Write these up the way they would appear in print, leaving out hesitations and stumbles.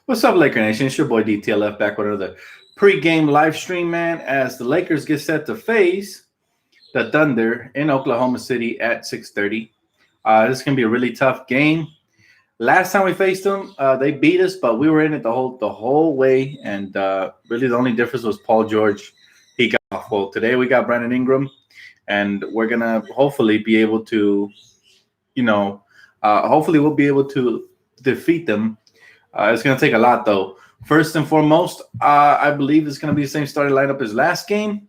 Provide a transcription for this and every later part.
What's up, Laker Nation? It's your boy DTLF back with another pregame live stream, man, as the Lakers get set to face the Thunder in Oklahoma City at 6:30. This is going to be a really tough game. Last time we faced them, they beat us, but we were in it the whole way, and really the only difference was Paul George. He got off. Well, today we got Brandon Ingram, and we're going to hopefully be able to, hopefully we'll be able to defeat them. It's going to take a lot, though. First and foremost, I believe it's going to be the same starting lineup as last game.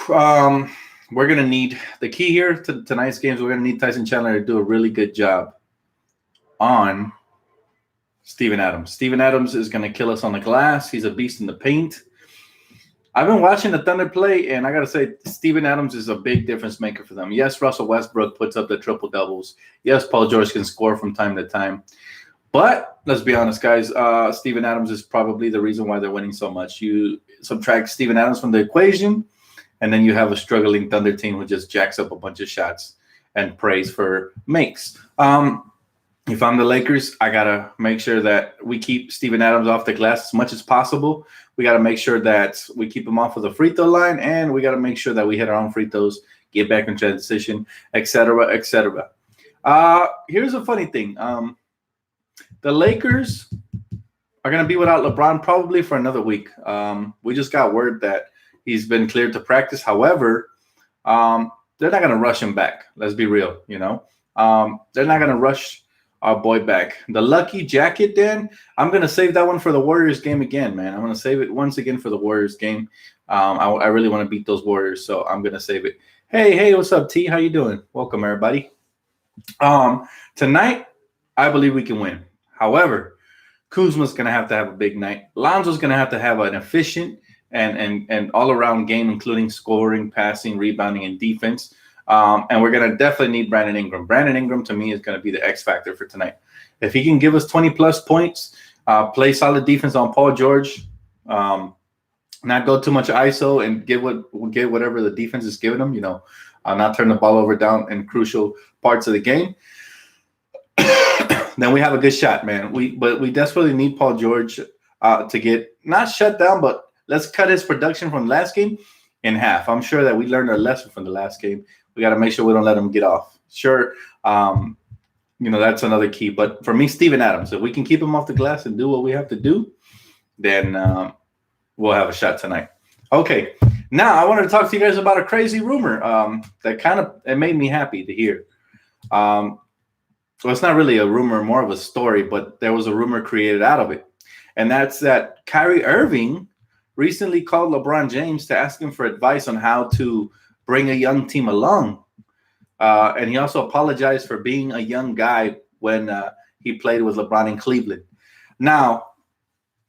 We're going to need the key here to tonight's games. We're going to need Tyson Chandler to do a really good job on Steven Adams. Steven Adams is going to kill us on the glass. He's a beast in the paint. I've been watching the Thunder play, and I got to say, Steven Adams is a big difference maker for them. Yes, Russell Westbrook puts up the triple-doubles. Yes, Paul George can score from time to time. But let's be honest, guys, Steven Adams is probably the reason why they're winning so much. You subtract Steven Adams from the equation, and then you have a struggling Thunder team who just jacks up a bunch of shots and prays for makes. If I'm the Lakers, I got to make sure that we keep Steven Adams off the glass as much as possible. We got to make sure that we keep him off of the free throw line, and we got to make sure that we hit our own free throws, get back in transition, etc., etc. Here's a funny thing. The Lakers are going to be without LeBron probably for another week. We just got word that he's been cleared to practice. However, they're not going to rush him back. Let's be real, They're not going to rush our boy back. The lucky jacket, Dan, I'm going to save that one for the Warriors game again, man. I'm going to save it once again for the Warriors game. I really want to beat those Warriors, so I'm going to save it. Hey, what's up, T? How you doing? Welcome, everybody. Tonight, I believe we can win. However, Kuzma's going to have a big night. Lonzo's going to have an efficient and all-around game, including scoring, passing, rebounding, and defense. And we're going to definitely need Brandon Ingram. Brandon Ingram, to me, is going to be the X factor for tonight. If he can give us 20-plus points, play solid defense on Paul George, not go too much ISO, and get whatever the defense is giving him, not turn the ball over down in crucial parts of the game, then we have a good shot, man. But we desperately need Paul George to get not shut down, but let's cut his production from last game in half. I'm sure that we learned our lesson from the last game. We got to make sure we don't let him get off. Sure, that's another key. But for me, Steven Adams, if we can keep him off the glass and do what we have to do, then we'll have a shot tonight. Okay, now I wanted to talk to you guys about a crazy rumor that it made me happy to hear. Well, it's not really a rumor, more of a story, but there was a rumor created out of it. And that's that Kyrie Irving recently called LeBron James to ask him for advice on how to bring a young team along. And he also apologized for being a young guy when he played with LeBron in Cleveland. Now,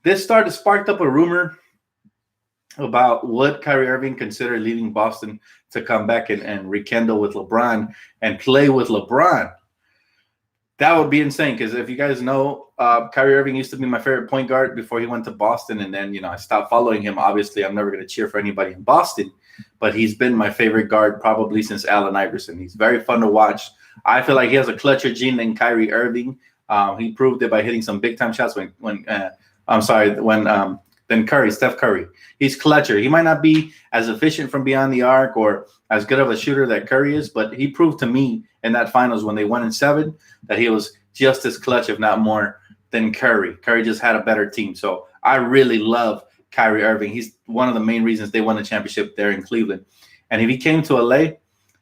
this sparked up a rumor about would Kyrie Irving consider leaving Boston to come back and rekindle with LeBron and play with LeBron. That would be insane because if you guys know, Kyrie Irving used to be my favorite point guard before he went to Boston. And then, I stopped following him. Obviously, I'm never going to cheer for anybody in Boston. But he's been my favorite guard probably since Allen Iverson. He's very fun to watch. I feel like he has a clutcher gene than Kyrie Irving. He proved it by hitting some big-time shots than Steph Curry. He's clutcher. He might not be as efficient from beyond the arc or as good of a shooter that Curry is, but he proved to me in that finals when they won in 7 that he was just as clutch, if not more, than Curry. Curry just had a better team. So I really love Kyrie Irving. He's one of the main reasons they won the championship there in Cleveland. And if he came to LA,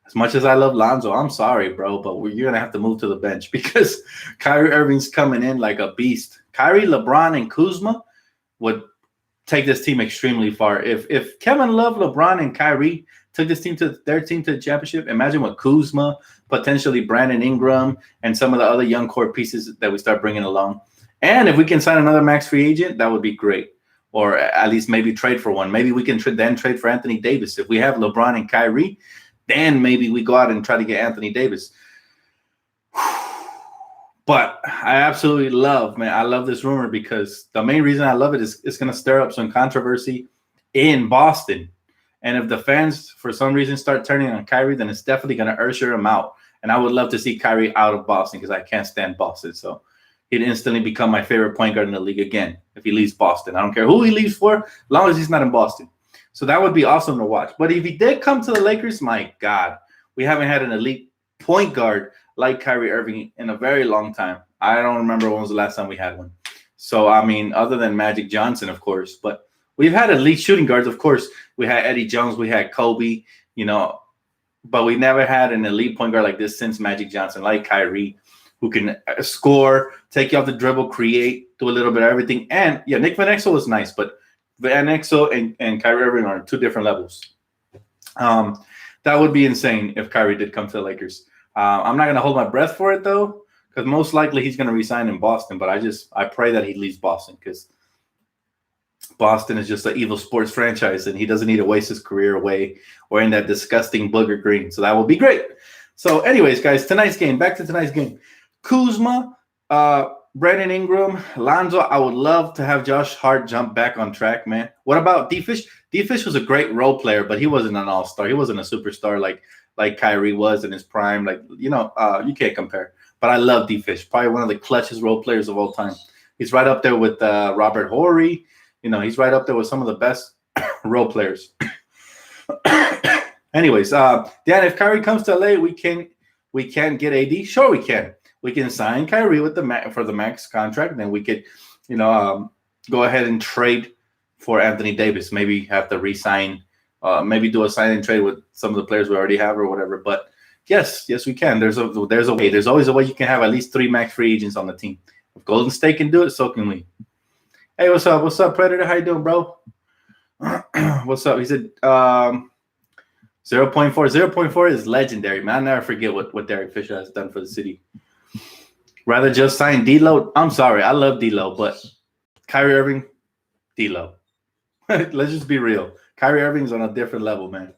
as much as I love Lonzo, I'm sorry, bro, but you're going to have to move to the bench because Kyrie Irving's coming in like a beast. Kyrie, LeBron, and Kuzma would take this team extremely far. If Kevin Love, LeBron, and Kyrie took their team to the championship, imagine what Kuzma, potentially Brandon Ingram, and some of the other young core pieces that we start bringing along. And if we can sign another max free agent, that would be great. Or at least maybe trade for one. Maybe we can then trade for Anthony Davis. If we have LeBron and Kyrie, then maybe we go out and try to get Anthony Davis. But I absolutely I love this rumor because the main reason I love it is it's going to stir up some controversy in Boston. And if the fans, for some reason, start turning on Kyrie, then it's definitely going to usher him out. And I would love to see Kyrie out of Boston because I can't stand Boston. So he'd instantly become my favorite point guard in the league again if he leaves Boston. I don't care who he leaves for, as long as he's not in Boston. So that would be awesome to watch. But if he did come to the Lakers, my God, we haven't had an elite point guard like Kyrie Irving in a very long time. I don't remember when was the last time we had one. So, I mean, other than Magic Johnson, of course. But we've had elite shooting guards, of course. We had Eddie Jones. We had Kobe, but we never had an elite point guard like this since Magic Johnson, like Kyrie, who can score, take you off the dribble, create, do a little bit of everything. And, yeah, Nick Van Exel was nice, but Van Exel and Kyrie Irving are on two different levels. That would be insane if Kyrie did come to the Lakers. I'm not going to hold my breath for it, though, because most likely he's going to resign in Boston. But I pray that he leaves Boston, because Boston is just an evil sports franchise, and he doesn't need to waste his career away or in that disgusting booger green. So that would be great. So anyways, guys, back to tonight's game. Kuzma, Brandon Ingram, Lonzo. I would love to have Josh Hart jump back on track, man. What about D-Fish? D-Fish was a great role player, but he wasn't an all-star. He wasn't a superstar like Kyrie was in his prime. You can't compare. But I love D-Fish, probably one of the clutchest role players of all time. He's right up there with Robert Horry. He's right up there with some of the best role players. Anyways, Dan, if Kyrie comes to LA, we can get AD. Sure, we can. We can sign Kyrie for the max contract, and then we could, go ahead and trade for Anthony Davis. Maybe have to re-sign, maybe do a sign and trade with some of the players we already have or whatever. But yes, we can. There's a way. There's always a way you can have at least 3 max free agents on the team. If Golden State can do it, so can we. Hey, what's up? What's up, Predator? How you doing, bro? What's up? He said 0.4. 0.4 is legendary, man. I never forget what Derek Fisher has done for the city. Rather just sign D-Lo. I'm sorry. I love D-Lo, but Kyrie Irving, D-Lo. Let's just be real. Kyrie Irving's on a different level, man.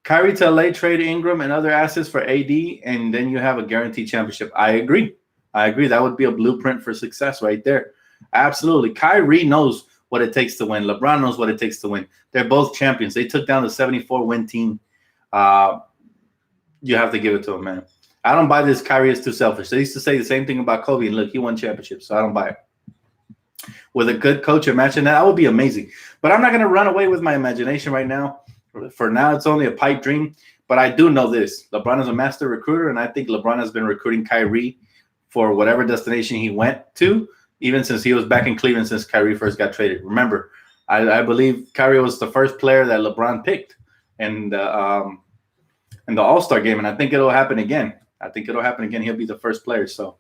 Kyrie to LA, trade Ingram and other assets for AD, and then you have a guaranteed championship. I agree. That would be a blueprint for success right there. Absolutely. Kyrie knows what it takes to win. LeBron knows what it takes to win. They're both champions. They took down the 74-win team. You have to give it to him, man. I don't buy this Kyrie is too selfish. They used to say the same thing about Kobe, and look, he won championships, so I don't buy it. With a good coach, imagine that would be amazing. But I'm not going to run away with my imagination right now. For now, it's only a pipe dream. But I do know this. LeBron is a master recruiter, and I think LeBron has been recruiting Kyrie for whatever destination he went to, even since he was back in Cleveland since Kyrie first got traded. Remember, I believe Kyrie was the first player that LeBron picked in the All-Star game, and I think it'll happen again. He'll be the first player. So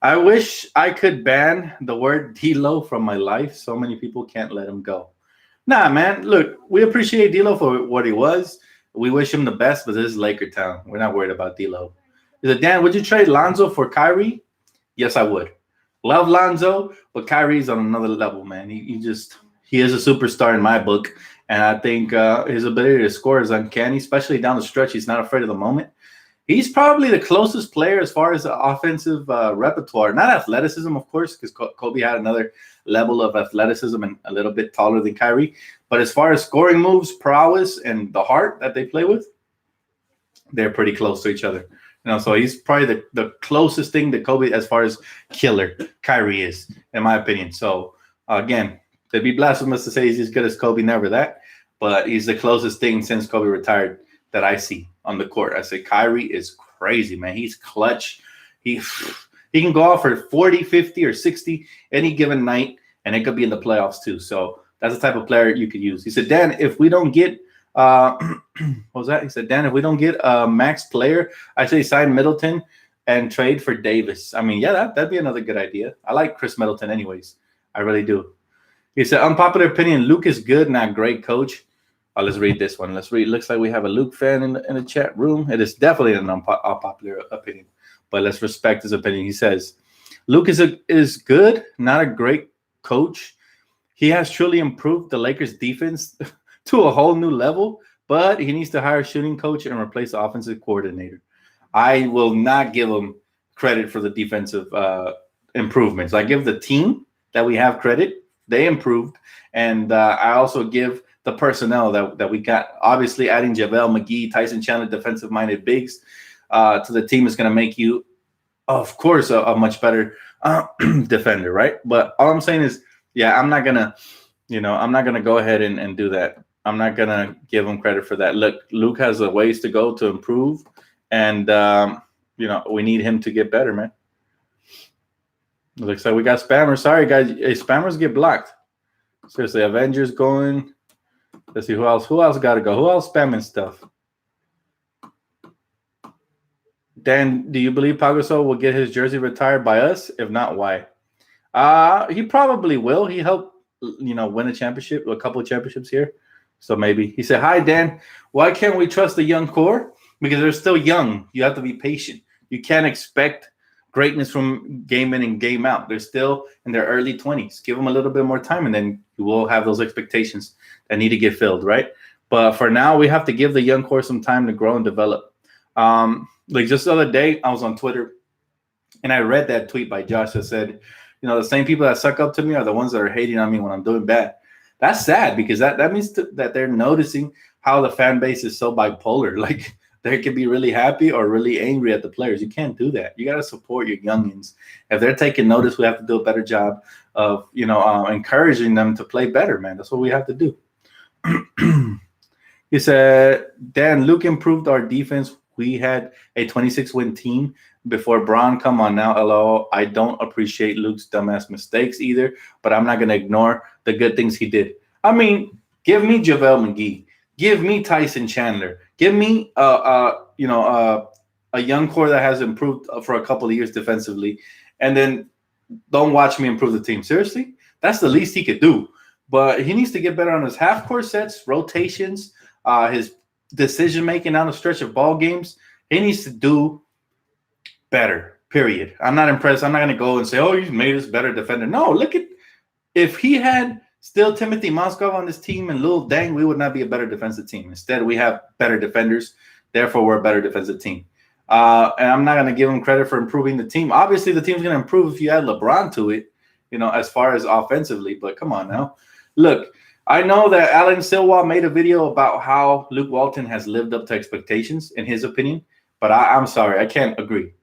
I wish I could ban the word D-Lo from my life. So many people can't let him go. Nah, man. Look, we appreciate D-Lo for what he was. We wish him the best, but this is Laker town. We're not worried about D-Lo. He said, Dan, would you trade Lonzo for Kyrie? Yes, I would. Love Lonzo, but Kyrie's on another level, man. He is a superstar in my book. And I think his ability to score is uncanny, especially down the stretch. He's not afraid of the moment. He's probably the closest player as far as the offensive repertoire. Not athleticism, of course, because Kobe had another level of athleticism and a little bit taller than Kyrie. But as far as scoring moves, prowess, and the heart that they play with, they're pretty close to each other. So he's probably the closest thing to Kobe as far as killer Kyrie is, in my opinion. So, again, it'd be blasphemous to say he's as good as Kobe, never that. But he's the closest thing since Kobe retired that I see on the court. I say Kyrie is crazy, man. He's clutch. He can go off for 40, 50, or 60 any given night, and it could be in the playoffs too. So that's the type of player you could use. He said, Dan, if we don't get what was that? He said, Dan, if we don't get a max player, I say sign Middleton and trade for Davis. I mean, yeah, that'd be another good idea. I like Chris Middleton anyways. I really do. He said, unpopular opinion, Luke is good, not great coach. Let's read this one. Let's read. Looks like we have a Luke fan in the chat room. It is definitely an unpopular opinion, but let's respect his opinion. He says, Luke is good, not a great coach. He has truly improved the Lakers defense to a whole new level, but he needs to hire a shooting coach and replace the offensive coordinator. I will not give him credit for the defensive improvements. I give the team that we have credit. They improved. And I also give the personnel that we got. Obviously, adding JaVale McGee, Tyson Chandler, defensive-minded bigs to the team is going to make you of course, a much better defender, right? But all I'm saying is, yeah, I'm not gonna, I'm not gonna go ahead and do that. I'm not gonna give him credit for that. Look, Luke has a ways to go to improve, and we need him to get better, man. It looks like we got spammers. Sorry, guys. Hey, spammers get blocked. Seriously, Avengers going. Let's see who else. Who else got to go? Who else spamming stuff? Dan, do you believe Pau Gasol will get his jersey retired by us? If not, why? He probably will. He helped, win a championship, a couple of championships here. So maybe. He said, "Hi, Dan. Why can't we trust the young core? Because they're still young. You have to be patient. You can't expect greatness from game in and game out. They're still in their early 20s. Give them a little bit more time, and then you will have those expectations that need to get filled, right? But for now, we have to give the young core some time to grow and develop. Like just the other day, I was on Twitter, and I read that tweet by Josh that said, the same people that suck up to me are the ones that are hating on me when I'm doing bad. That's sad because that means that they're noticing how the fan base is so bipolar. Like they can be really happy or really angry at the players. You can't do that. You got to support your youngins. If they're taking notice, we have to do a better job of, encouraging them to play better, man. That's what we have to do. He said, Dan, Luke improved our defense. We had a 26-win team before Braun. Come on now, LO. I don't appreciate Luke's dumbass mistakes either, but I'm not going to ignore the good things he did. I mean, give me JaVale McGee. Give me Tyson Chandler. Give me a young core that has improved for a couple of years defensively, and then don't watch me improve the team. Seriously? That's the least he could do. But he needs to get better on his half-court sets, rotations, his decision-making down the stretch of ball games. He needs to do better, period. I'm not impressed. I'm not going to go and say, oh, he's made us better defender. No, look at – if he had still Timothy Mozgov on this team and Lil Dang, we would not be a better defensive team. Instead, we have better defenders. Therefore, we're a better defensive team. And I'm not going to give him credit for improving the team. Obviously, the team's going to improve if you add LeBron to it, as far as offensively. But come on now. Look, I know that Alan Silwa made a video about how Luke Walton has lived up to expectations, in his opinion. But I'm sorry, I can't agree.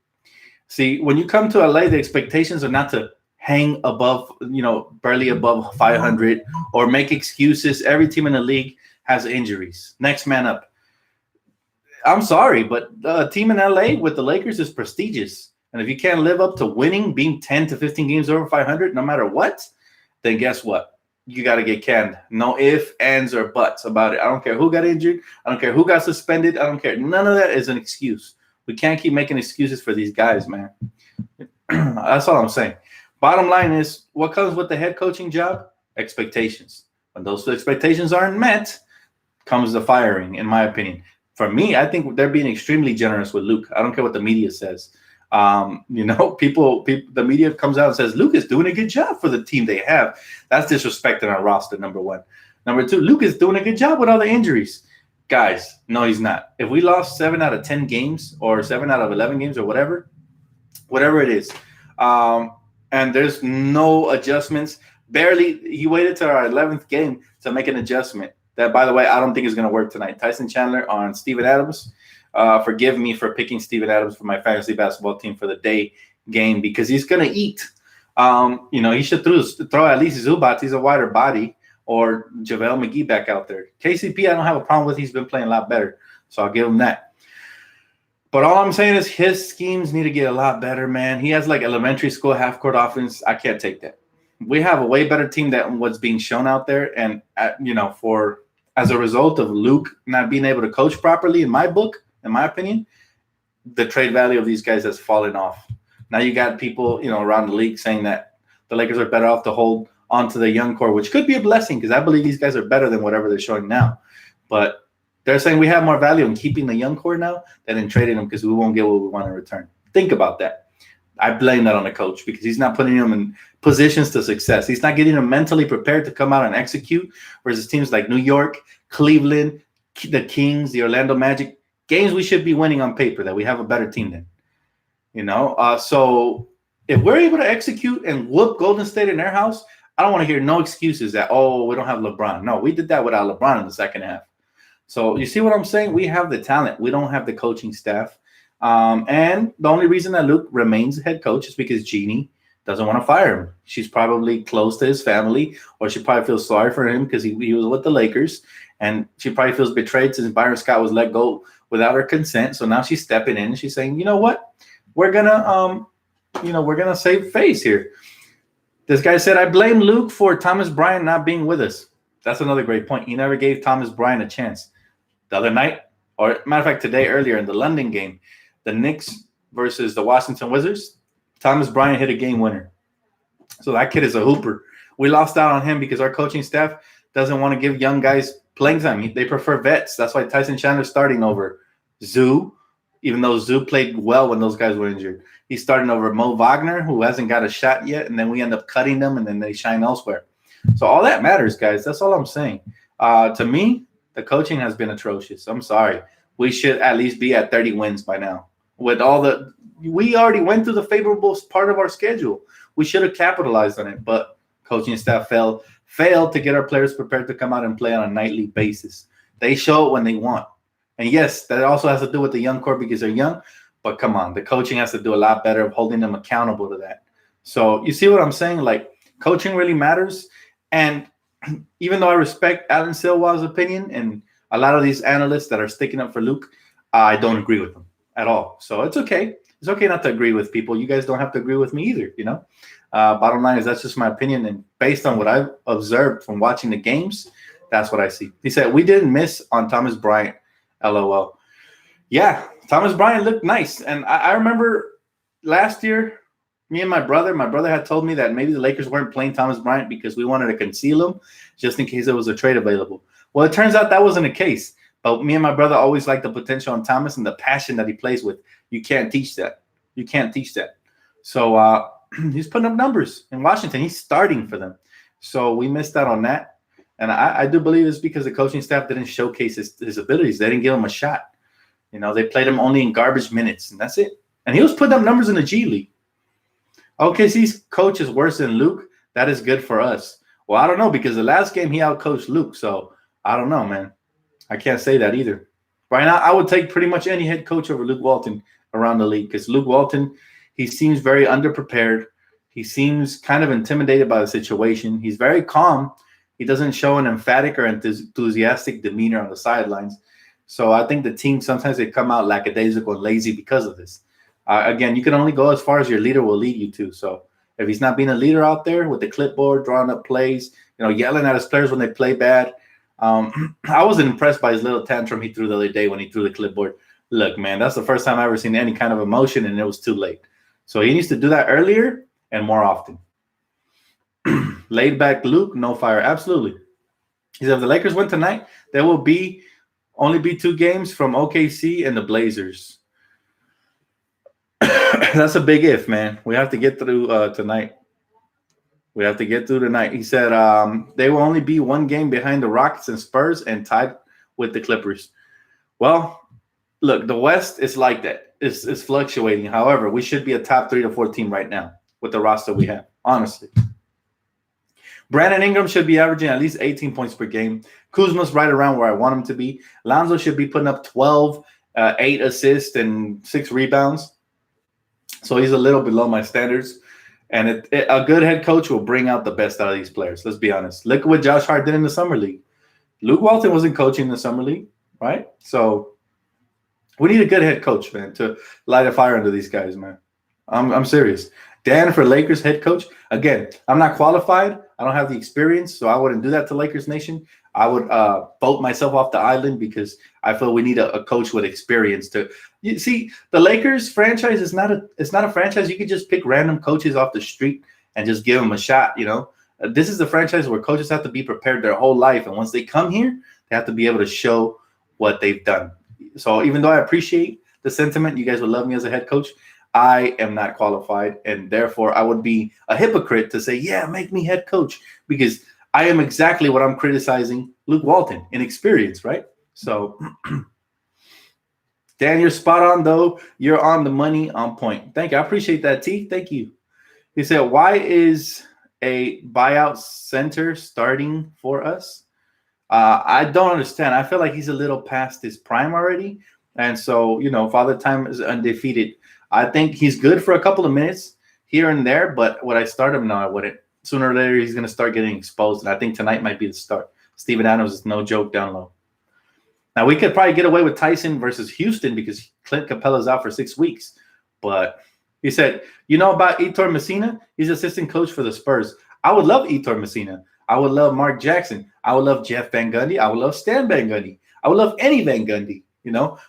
See, when you come to LA, the expectations are not to hang above, barely above 500 or make excuses. Every team in the league has injuries. Next man up. I'm sorry, but a team in LA with the Lakers is prestigious. And if you can't live up to winning, being 10 to 15 games over 500, no matter what, then guess what? You got to get canned. No ifs, ands, or buts about it. I don't care who got injured. I don't care who got suspended. I don't care. None of that is an excuse. We can't keep making excuses for these guys, man. That's all I'm saying. Bottom line is, what comes with the head coaching job? Expectations. When those expectations aren't met, comes the firing, in my opinion. For me, I think they're being extremely generous with Luke. I don't care what the media says. People, the media comes out and says Luke is doing a good job for the team they have. That's disrespecting our roster, number one. Number two, Luke is doing a good job with all the injuries. Guys, no, he's not. If we lost 7 out of 10 games or 7 out of 11 games or whatever it is, and there's no adjustments, barely, he waited to our 11th game to make an adjustment. That, by the way, I don't think is going to work tonight. Tyson Chandler on Steven Adams. Forgive me for picking Steven Adams for my fantasy basketball team for the day game because he's going to eat. He should throw at least Zubac. He's a wider body, or JaVale McGee back out there. KCP, I don't have a problem with. He's been playing a lot better, so I'll give him that. But all I'm saying is his schemes need to get a lot better, man. He has like elementary school half-court offense. I can't take that. We have a way better team than what's being shown out there, and as a result of Luke not being able to coach properly, in my book, in my opinion, the trade value of these guys has fallen off. Now you got people, around the league saying that the Lakers are better off to hold on to the young core, which could be a blessing because I believe these guys are better than whatever they're showing now. But they're saying we have more value in keeping the young core now than in trading them because we won't get what we want in return. Think about that. I blame that on the coach because he's not putting them in positions to success. He's not getting them mentally prepared to come out and execute, versus teams like New York, Cleveland, the Kings, the Orlando Magic, games we should be winning on paper that we have a better team than. So if we're able to execute and whoop Golden State in their house, I don't want to hear no excuses that, we don't have LeBron. No, we did that without LeBron in the second half. So you see what I'm saying? We have the talent. We don't have the coaching staff. And the only reason that Luke remains head coach is because Jeannie doesn't want to fire him. She's probably close to his family, or she probably feels sorry for him because he was with the Lakers, and she probably feels betrayed since Byron Scott was let go without her consent. So now she's stepping in and she's saying, you know what, we're gonna save face here. This guy said, I blame Luke for Thomas Bryant not being with us. That's another great point. He never gave Thomas Bryant a chance. The other night, or matter of fact, today earlier in the London game, the Knicks versus the Washington Wizards, Thomas Bryant hit a game winner. So that kid is a hooper. We lost out on him because our coaching staff doesn't want to give young guys playing time. They prefer vets. That's why Tyson Chandler's starting over Zoo, even though Zoo played well when those guys were injured. He's starting over Mo Wagner, who hasn't got a shot yet, and then we end up cutting them, and then they shine elsewhere. So all that matters, guys. That's all I'm saying. To me, the coaching has been atrocious. I'm sorry. We should at least be at 30 wins by now. We already went through the favorable part of our schedule. We should have capitalized on it, but coaching staff failed to get our players prepared to come out and play on a nightly basis. They show it when they want. And yes, that also has to do with the young core because they're young, but come on, the coaching has to do a lot better of holding them accountable to that. So you see what I'm saying? Like, coaching really matters. And even though I respect Alan Silva's opinion and a lot of these analysts that are sticking up for Luke, I don't agree with them at all. So it's okay. It's okay not to agree with people. You guys don't have to agree with me either, you know? Bottom line is that's just my opinion. And based on what I've observed from watching the games, that's what I see. He said, we didn't miss on Thomas Bryant, LOL. Yeah, Thomas Bryant looked nice. And I remember last year, me and my brother had told me that maybe the Lakers weren't playing Thomas Bryant because we wanted to conceal him just in case there was a trade available. Well, it turns out that wasn't the case. But me and my brother always liked the potential on Thomas and the passion that he plays with. You can't teach that. You can't teach that. So he's putting up numbers in Washington. He's starting for them. So we missed out on that. And I do believe it's because the coaching staff didn't showcase his abilities. They didn't give him a shot. You know, they played him only in garbage minutes, and that's it. And he was putting up numbers in the G League. OKC's coach is worse than Luke. That is good for us. Well, I don't know, because the last game he outcoached Luke. So I don't know, man. I can't say that either. Right now, I would take pretty much any head coach over Luke Walton around the league, because Luke Walton, he seems very underprepared. He seems kind of intimidated by the situation. He's very calm. He doesn't show an emphatic or enthusiastic demeanor on the sidelines. So I think the team, sometimes they come out lackadaisical and lazy because of this. Again, you can only go as far as your leader will lead you to. So if he's not being a leader out there with the clipboard, drawing up plays, yelling at his players when they play bad, I wasn't impressed by his little tantrum he threw the other day when he threw the clipboard. Look, man, that's the first time I've ever seen any kind of emotion, and it was too late. So he needs to do that earlier and more often. Laid back Luke, no fire. Absolutely. He said if the Lakers win tonight, there will only be 2 games from OKC and the Blazers. That's a big if, man. We have to get through tonight. We have to get through tonight. He said they will only be 1 game behind the Rockets and Spurs and tied with the Clippers. Well, look, the West is like that. It's fluctuating. However, we should be a top 3 to 4 team right now with the roster we have, honestly. Brandon Ingram should be averaging at least 18 points per game. Kuzma's right around where I want him to be. Lonzo should be putting up 12, 8 assists, and 6 rebounds. So he's a little below my standards. And a good head coach will bring out the best out of these players. Let's be honest. Look at what Josh Hart did in the Summer League. Luke Walton wasn't coaching the Summer League, right? So we need a good head coach, man, to light a fire under these guys, man. I'm serious. Dan for Lakers head coach. Again, I'm not qualified. I don't have the experience, so I wouldn't do that to Lakers Nation. I would vote myself off the island because I feel we need a coach with experience to. You see, the Lakers franchise is not a franchise you could just pick random coaches off the street and just give them a shot. This is the franchise where coaches have to be prepared their whole life, and once they come here, they have to be able to show what they've done. So even though I appreciate the sentiment, you guys would love me as a head coach, I am not qualified, and therefore I would be a hypocrite to say, yeah, make me head coach, because I am exactly what I'm criticizing Luke Walton in experience, right? So, Dan, you're spot on, though. You're on the money, on point. Thank you. I appreciate that, T. Thank you. He said, why is a buyout center starting for us? I don't understand. I feel like he's a little past his prime already. And so, Father Time is undefeated. I think he's good for a couple of minutes here and there, but would I start him? No, I wouldn't. Sooner or later, he's going to start getting exposed, and I think tonight might be the start. Steven Adams is no joke down low. Now, we could probably get away with Tyson versus Houston because Clint Capella's out for 6 weeks. But he said, about Heitor Messina? He's assistant coach for the Spurs. I would love Heitor Messina. I would love Mark Jackson. I would love Jeff Van Gundy. I would love Stan Van Gundy. I would love any Van Gundy.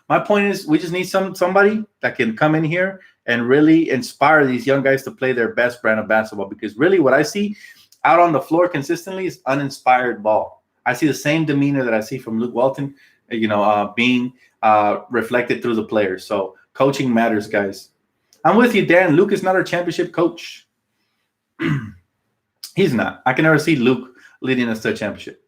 My point is we just need somebody that can come in here and really inspire these young guys to play their best brand of basketball, because really what I see out on the floor consistently is uninspired ball. I see the same demeanor that I see from Luke Walton, being reflected through the players. So coaching matters, guys. I'm with you, Dan. Luke is not our championship coach. He's not. I can never see Luke leading us to a championship.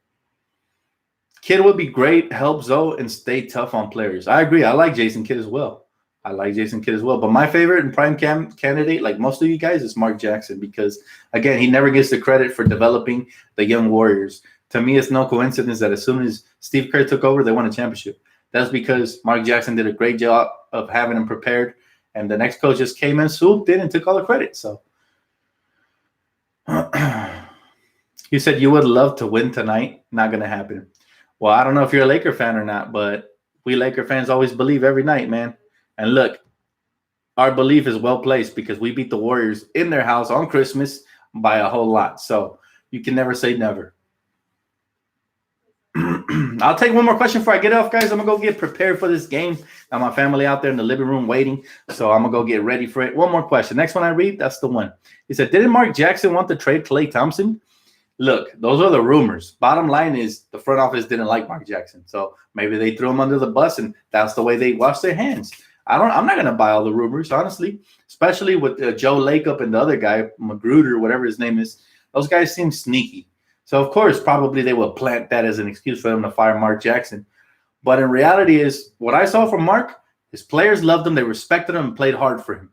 Kidd would be great, help Zoe, and stay tough on players. I agree. I like Jason Kidd as well. But my favorite and prime candidate, like most of you guys, is Mark Jackson, because, again, he never gets the credit for developing the young Warriors. To me, it's no coincidence that as soon as Steve Kerr took over, they won a championship. That's because Mark Jackson did a great job of having them prepared, and the next coach just came in, swooped in, and took all the credit. So you said you would love to win tonight. Not going to happen. Well, I don't know if you're a Laker fan or not, but we Laker fans always believe every night, man. And look, our belief is well placed because we beat the Warriors in their house on Christmas by a whole lot. So you can never say never. I'll take one more question before I get off, guys. I'm going to go get prepared for this game. Got my family out there in the living room waiting, so I'm going to go get ready for it. One more question. Next one I read, that's the one. He said, didn't Mark Jackson want to trade Klay Thompson? Look, those are the rumors. Bottom line is the front office didn't like Mark Jackson, so maybe they threw him under the bus, and that's the way they wash their hands. I'm not going to buy all the rumors, honestly, especially with Joe Lacob and the other guy, Magruder, whatever his name is. Those guys seem sneaky. So, of course, probably they will plant that as an excuse for them to fire Mark Jackson. But in reality is what I saw from Mark, his players loved him, they respected him, and played hard for him.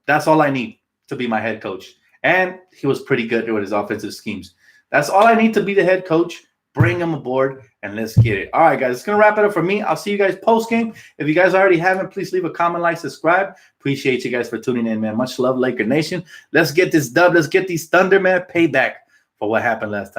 That's all I need to be my head coach. And he was pretty good with his offensive schemes. That's all I need to be the head coach. Bring him aboard, and let's get it. All right, guys, it's going to wrap it up for me. I'll see you guys post-game. If you guys already haven't, please leave a comment, like, subscribe. Appreciate you guys for tuning in, man. Much love, Laker Nation. Let's get this dub. Let's get these Thunder, man, payback for what happened last time.